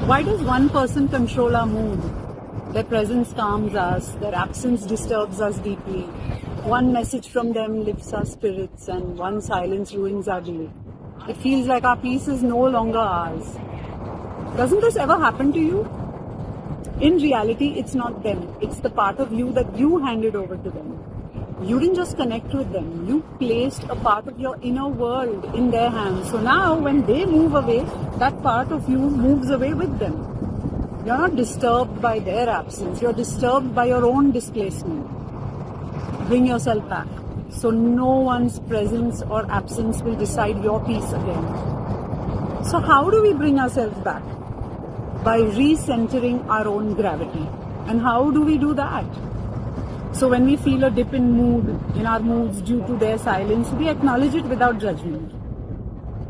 Why does one person control our mood? Their presence calms us, their absence disturbs us deeply. One message from them lifts our spirits, and one silence ruins our day. It feels like our peace is no longer ours. Doesn't this ever happen to you? In reality, it's not them. It's the part of you that you handed over to them. You didn't just connect with them. You placed a part of your inner world in their hands. So now when they move away, that part of you moves away with them. You're not disturbed by their absence. You're disturbed by your own displacement. Bring yourself back. So no one's presence or absence will decide your peace again. So how do we bring ourselves back? By recentering our own gravity. And how do we do that? So when we feel a dip in our moods due to their silence, we acknowledge it without judgment.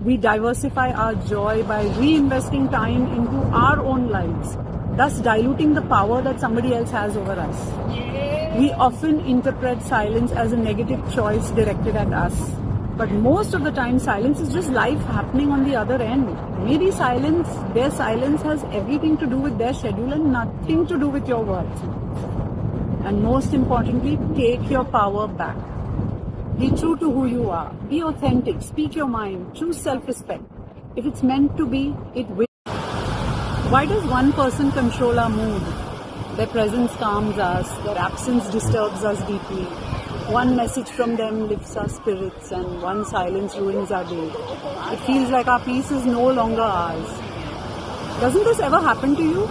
We diversify our joy by reinvesting time into our own lives, thus diluting the power that somebody else has over us. We often interpret silence as a negative choice directed at us. But most of the time, silence is just life happening on the other end. Maybe their silence has everything to do with their schedule and nothing to do with your words. And most importantly, take your power back. Be true to who you are. Be authentic. Speak your mind. Choose self-respect. If it's meant to be, it will. Why does one person control our mood? Their presence calms us. Their absence disturbs us deeply. One message from them lifts our spirits, and one silence ruins our day. It feels like our peace is no longer ours. Doesn't this ever happen to you?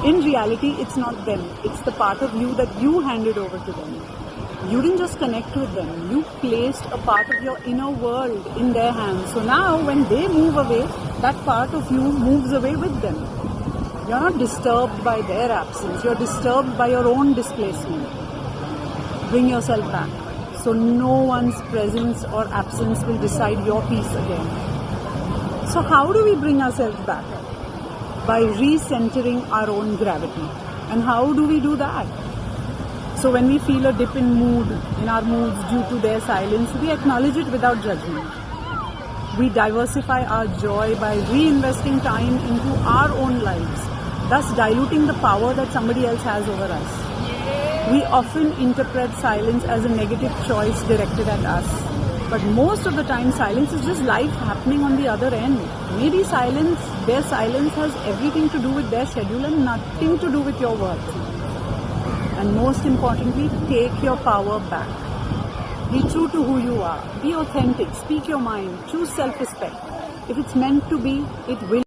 In reality, it's not them. It's the part of you that you handed over to them. You didn't just connect with them. You placed a part of your inner world in their hands. So now when they move away, that part of you moves away with them. You're not disturbed by their absence. You're disturbed by your own displacement. Bring yourself back. So no one's presence or absence will decide your peace again. So how do we bring ourselves back? By recentering our own gravity. And how do we do that? So when we feel a dip in our moods due to their silence, we acknowledge it without judgment. We diversify our joy by reinvesting time into our own lives, thus diluting the power that somebody else has over us. We often interpret silence as a negative choice directed at us. But most of the time, silence is just life happening on the other end. Maybe their silence has everything to do with their schedule and nothing to do with your words. And most importantly, take your power back. Be true to who you are. Be authentic. Speak your mind. Choose self-respect. If it's meant to be, it will.